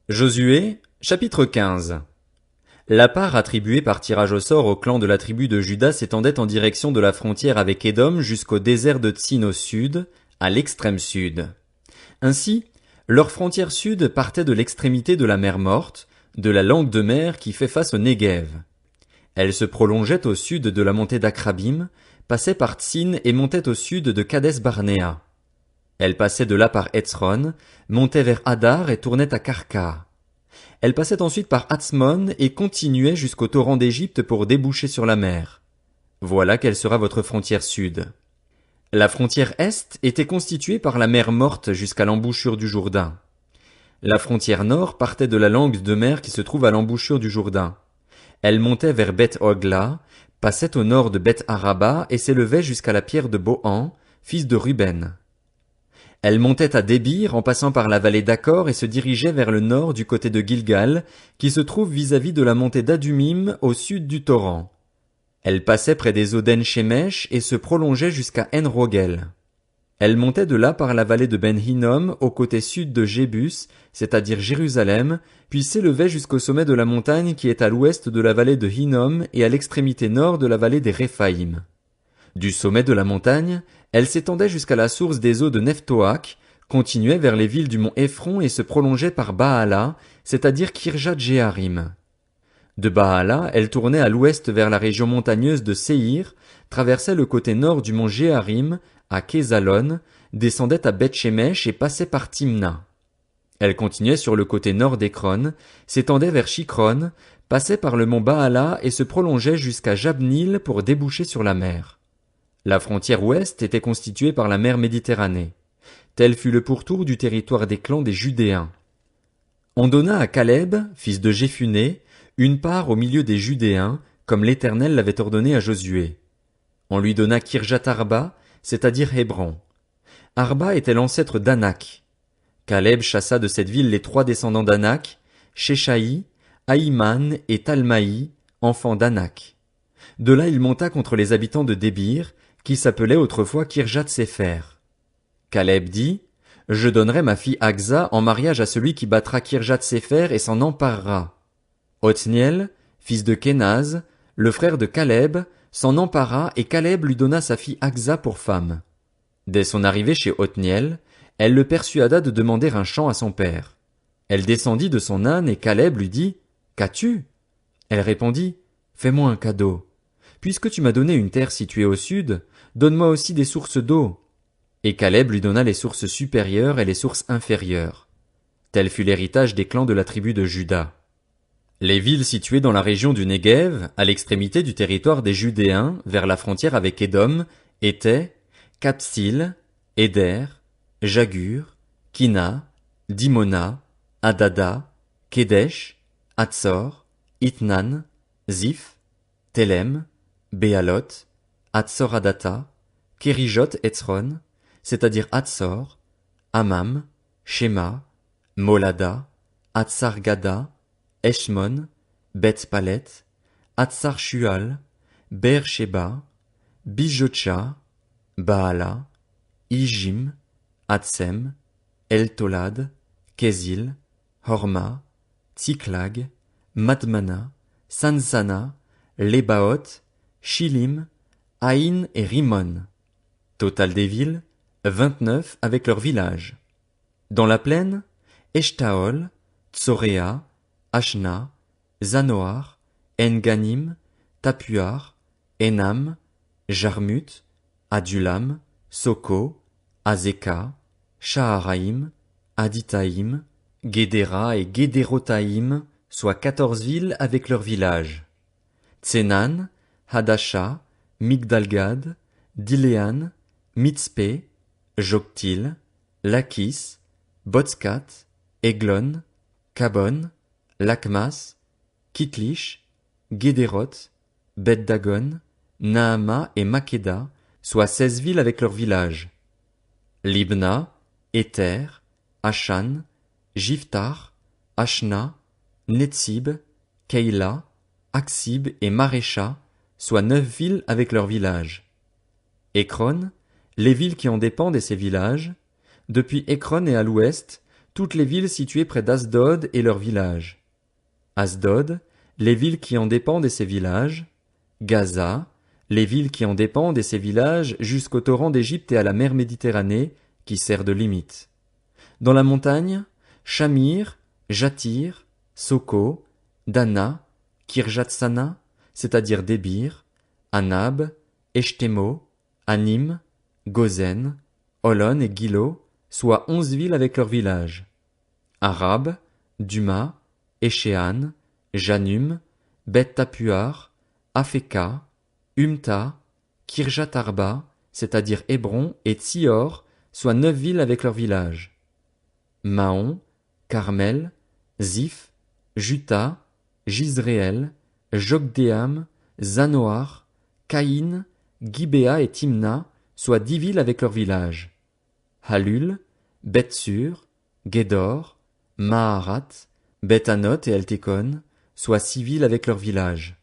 Josué, chapitre 15. La part attribuée par tirage au sort au clan de la tribu de Juda s'étendait en direction de la frontière avec Édom jusqu'au désert de Tsin au sud, à l'extrême sud. Ainsi, leur frontière sud partait de l'extrémité de la mer Morte, de la langue de mer qui fait face au Néguev. Elle se prolongeait au sud de la montée d'Akrabim, passait par Tsin et montait au sud de Kades Barnéa. Elle passait de là par Hetzron, montait vers Hadar et tournait à Karka. Elle passait ensuite par Hatzmon et continuait jusqu'au torrent d'Égypte pour déboucher sur la mer. Voilà quelle sera votre frontière sud. La frontière est était constituée par la mer Morte jusqu'à l'embouchure du Jourdain. La frontière nord partait de la langue de mer qui se trouve à l'embouchure du Jourdain. Elle montait vers Beth Hogla, passait au nord de Beth Araba et s'élevait jusqu'à la pierre de Bohan, fils de Ruben. Elle montait à Débir en passant par la vallée d'Accor et se dirigeait vers le nord du côté de Gilgal, qui se trouve vis-à-vis de la montée d'Adumim au sud du torrent. Elle passait près des eaux d'En-Shemesh et se prolongeait jusqu'à En-Rogel. Elle montait de là par la vallée de Ben-Hinnom au côté sud de Jébus, c'est-à-dire Jérusalem, puis s'élevait jusqu'au sommet de la montagne qui est à l'ouest de la vallée de Hinnom et à l'extrémité nord de la vallée des Réphaïm. Du sommet de la montagne, elle s'étendait jusqu'à la source des eaux de Nephtoach, continuait vers les villes du mont Éphron et se prolongeait par Baala, c'est-à-dire Kirjat Jéarim. De Baala, elle tournait à l'ouest vers la région montagneuse de Séhir, traversait le côté nord du mont Jéarim, à Kézalon, descendait à Beth-Shemesh et passait par Timna. Elle continuait sur le côté nord d'Écron, s'étendait vers Shikron, passait par le mont Baala et se prolongeait jusqu'à Jabnil pour déboucher sur la mer. La frontière ouest était constituée par la mer Méditerranée. Tel fut le pourtour du territoire des clans des Judéens. On donna à Caleb, fils de Jéphuné, une part au milieu des Judéens, comme l'Éternel l'avait ordonné à Josué. On lui donna Kirjat Arba, c'est-à-dire Hébron. Arba était l'ancêtre d'Anak. Caleb chassa de cette ville les 3 descendants d'Anak, Sheshaï, Ahiman et Talmaï, enfants d'Anak. De là il monta contre les habitants de Débir, qui s'appelait autrefois Kirjat Sépher. Caleb dit, « Je donnerai ma fille Aksa en mariage à celui qui battra Kirjat Sépher et s'en emparera. » Othniel, fils de Kénaz, le frère de Caleb, s'en empara et Caleb lui donna sa fille Aksa pour femme. Dès son arrivée chez Othniel, elle le persuada de demander un champ à son père. Elle descendit de son âne et Caleb lui dit, « Qu'as-tu » Elle répondit, « Fais-moi un cadeau. Puisque tu m'as donné une terre située au sud, donne-moi aussi des sources d'eau. » Et Caleb lui donna les sources supérieures et les sources inférieures. Tel fut l'héritage des clans de la tribu de Juda. Les villes situées dans la région du Néguev, à l'extrémité du territoire des Judéens, vers la frontière avec Édom, étaient Kapsil, Éder, Jagur, Kina, Dimona, Adada, Kedesh, Hatzor, Itnan, Ziph, Telem, Béalot, Hatzor-Adata, Kérijot Hetzron, c'est-à-dire Hatzor, Amam, Shema, Molada, Hatzar-Gada, Eshmon, Beth-Palet, Hatzar-Shual, Beer-Sheba, Bijotcha, Baala, Ijim, Hatsem, El-Tolad, Kézil, Horma, Tsiklag, Madmana, Sansana, Lébaoth, Shilim, Aïn et Rimon. Total des villes, 29 avec leurs villages. Dans la plaine, Eshtaol, Tsoréa, Ashna, Zanoar, En-Ganim, Tapuar, Enam, Jarmut, Adulam, Soko, Azeka, Shaharaim, Aditaïm, Guédéra et Guédérotaïm, soit 14 villes avec leurs villages. Tsenan, Hadasha, Migdalgad, Diléan, Mitzpé, Joktil, Lakis, Botskat, Eglon, Kabon, Lakmas, Kitlish, Guédéroth, Bet-Dagon, Naama et Makeda, soit 16 villes avec leurs villages. Libna, Éther, Ashan, Jiftar, Ashna, Netzib, Keila, Aksib et Marécha, soit 9 villes avec leurs villages. Écron, les villes qui en dépendent et ses villages, depuis Écron et à l'ouest, toutes les villes situées près d'Asdod et leurs villages. Asdod, les villes qui en dépendent et ses villages. Gaza, les villes qui en dépendent et ses villages jusqu'au torrent d'Égypte et à la mer Méditerranée, qui sert de limite. Dans la montagne, Shamir, Jatir, Soko, Dana, Kirjatsana, c'est-à-dire Débir, Anab, Eshtemo, Anim, Gozen, Holon et Gilo, soit 11 villes avec leurs villages. Arab, Duma, Échéan, Janum, Beth-Tapuar, Afeka, Umta, Kirjat Arba, c'est-à-dire Hébron, et Tsior, soit 9 villes avec leurs villages. Mahon, Carmel, Ziph, Juta, Jizréel, Jokdeam, Zanoar, Caïn, Gibéa et Timna, soit 10 villes avec leurs villages. Halul, Bethsur, Gédor, Maharat, Bethanot et Eltekon, soit 6 villes avec leurs villages.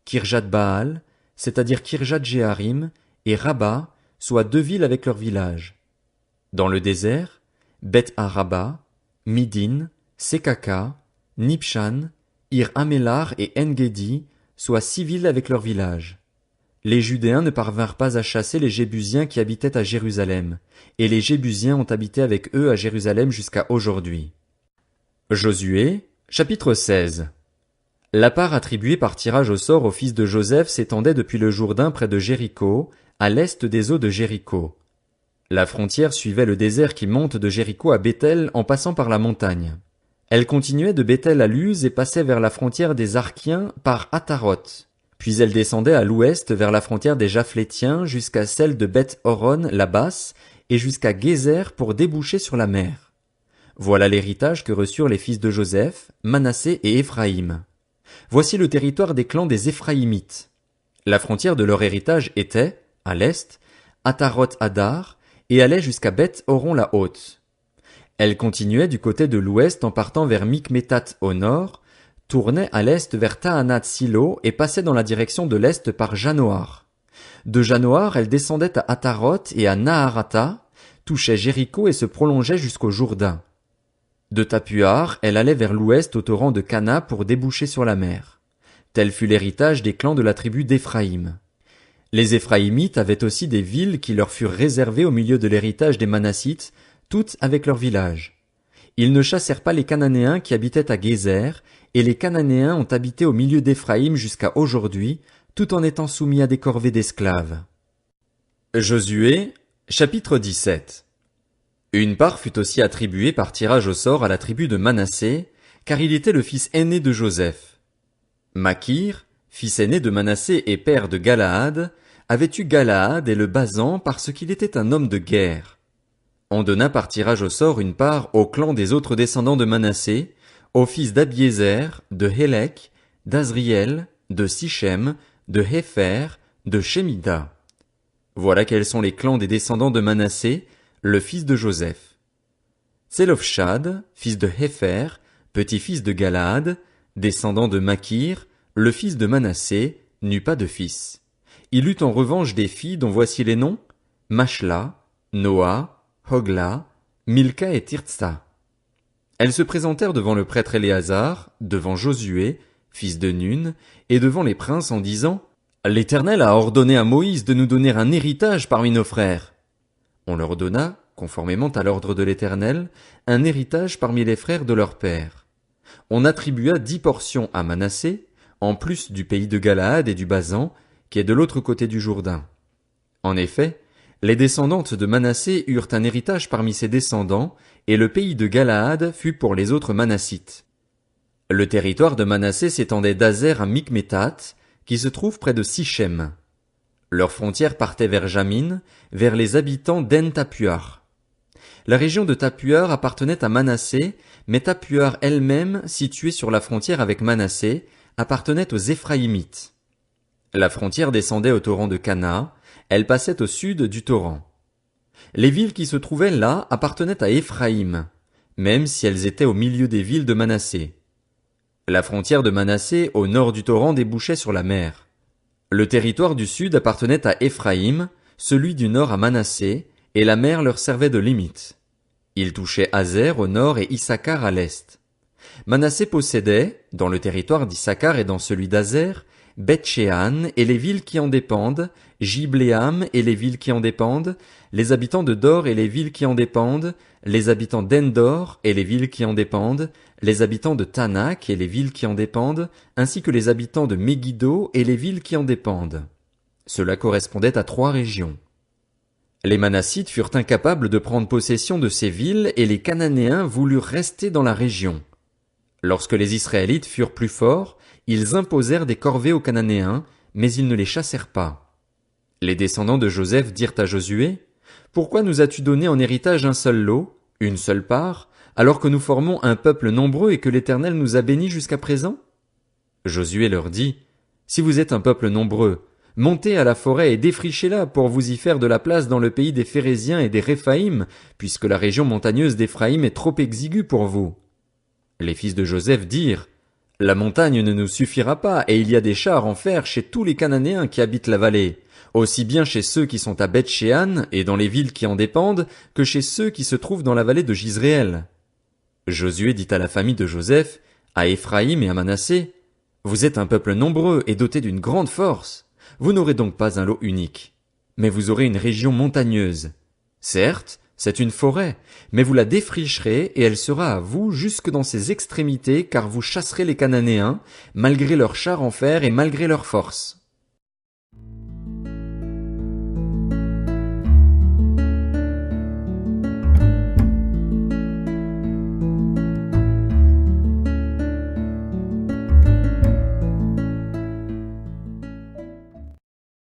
Kirjat Baal, c'est-à-dire Kirjat Jéharim, et Rabba, soit 2 villes avec leurs villages. Dans le désert, Beth Araba, Midin, Sekaka, Nipshan, Ir Amélar et En-Gedi, soit 6 villes avec leurs villages. Les Judéens ne parvinrent pas à chasser les Jébusiens qui habitaient à Jérusalem, et les Jébusiens ont habité avec eux à Jérusalem jusqu'à aujourd'hui. Josué, chapitre 16. La part attribuée par tirage au sort aux fils de Joseph s'étendait depuis le Jourdain près de Jéricho, à l'est des eaux de Jéricho. La frontière suivait le désert qui monte de Jéricho à Béthel en passant par la montagne. Elle continuait de Béthel à Luz et passait vers la frontière des Arkiens par Ataroth. Puis elle descendait à l'ouest vers la frontière des Japhlétiens jusqu'à celle de Beth-Horon la basse et jusqu'à Gézer pour déboucher sur la mer. Voilà l'héritage que reçurent les fils de Joseph, Manassé et Éphraïm. Voici le territoire des clans des Éphraïmites. La frontière de leur héritage était, à l'est, Ataroth-Adar, et allait jusqu'à Beth-Horon la haute. Elle continuait du côté de l'ouest en partant vers Mikmétat au nord, tournait à l'est vers Tahanat-Silo et passait dans la direction de l'est par Janoar. De Janoar, elle descendait à Ataroth et à Naharata, touchait Jéricho et se prolongeait jusqu'au Jourdain. De Tapuar, elle allait vers l'ouest au torrent de Cana pour déboucher sur la mer. Tel fut l'héritage des clans de la tribu d'Éphraïm. Les Éphraïmites avaient aussi des villes qui leur furent réservées au milieu de l'héritage des Manassites, toutes avec leurs villages. Ils ne chassèrent pas les Cananéens qui habitaient à Gézer, et les Cananéens ont habité au milieu d'Éphraïm jusqu'à aujourd'hui, tout en étant soumis à des corvées d'esclaves. Josué, chapitre 17. Une part fut aussi attribuée par tirage au sort à la tribu de Manassé, car il était le fils aîné de Joseph. Makir, fils aîné de Manassé et père de Galaad, avait eu Galaad et le Basan parce qu'il était un homme de guerre. On donna par tirage au sort une part au clan des autres descendants de Manassé, aux fils d'Abiézer, de Hélek, d'Azriel, de Sichem, de Hépher, de Shemida. Voilà quels sont les clans des descendants de Manassé, le fils de Joseph. Tselofshad, fils de Hépher, petit-fils de Galaad, descendant de Makir, le fils de Manassé, n'eut pas de fils. Il eut en revanche des filles dont voici les noms: Machla, Noa, Hogla, Milka et Tirtsa. Elles se présentèrent devant le prêtre Éléazar, devant Josué, fils de Nun, et devant les princes en disant: L'Éternel a ordonné à Moïse de nous donner un héritage parmi nos frères. On leur donna, conformément à l'ordre de l'Éternel, un héritage parmi les frères de leur père. On attribua 10 portions à Manassé, en plus du pays de Galaad et du Basan, qui est de l'autre côté du Jourdain. En effet, les descendantes de Manassé eurent un héritage parmi ses descendants, et le pays de Galaad fut pour les autres Manassites. Le territoire de Manassé s'étendait d'Azer à Mikmétat, qui se trouve près de Sichem. Leurs frontières partaient vers Jamin, vers les habitants d'En-Tapuar. La région de Tapuar appartenait à Manassé, mais Tapuar elle-même, située sur la frontière avec Manassé, appartenait aux Éphraïmites. La frontière descendait au torrent de Cana, elle passait au sud du torrent. Les villes qui se trouvaient là appartenaient à Éphraïm, même si elles étaient au milieu des villes de Manassé. La frontière de Manassé au nord du torrent débouchait sur la mer. Le territoire du sud appartenait à Éphraïm, celui du nord à Manassé, et la mer leur servait de limite. Il touchait Azer au nord et Issachar à l'est. Manassé possédait, dans le territoire d'Issachar et dans celui d'Azer, Beth-Shean et les villes qui en dépendent, Jibléam et les villes qui en dépendent, les habitants de Dor et les villes qui en dépendent, les habitants d'Endor et les villes qui en dépendent, les habitants de Tanak et les villes qui en dépendent, ainsi que les habitants de Megiddo et les villes qui en dépendent. Cela correspondait à 3 régions. Les Manassites furent incapables de prendre possession de ces villes et les Cananéens voulurent rester dans la région. Lorsque les Israélites furent plus forts, ils imposèrent des corvées aux Cananéens, mais ils ne les chassèrent pas. Les descendants de Joseph dirent à Josué, « Pourquoi nous as-tu donné en héritage un seul lot, une seule part, alors que nous formons un peuple nombreux et que l'Éternel nous a bénis jusqu'à présent ?» Josué leur dit, « Si vous êtes un peuple nombreux, montez à la forêt et défrichez-la pour vous y faire de la place dans le pays des Phéréziens et des Réphaïm, puisque la région montagneuse d'Éphraïm est trop exiguë pour vous. » Les fils de Joseph dirent, « La montagne ne nous suffira pas, et il y a des chars en fer chez tous les Cananéens qui habitent la vallée, aussi bien chez ceux qui sont à Beth-Shean et dans les villes qui en dépendent, que chez ceux qui se trouvent dans la vallée de Jizréel. » Josué dit à la famille de Joseph, à Éphraïm et à Manassé, « Vous êtes un peuple nombreux et doté d'une grande force. Vous n'aurez donc pas un lot unique, mais vous aurez une région montagneuse. Certes, c'est une forêt, mais vous la défricherez et elle sera à vous jusque dans ses extrémités car vous chasserez les Cananéens, malgré leurs chars en fer et malgré leur force.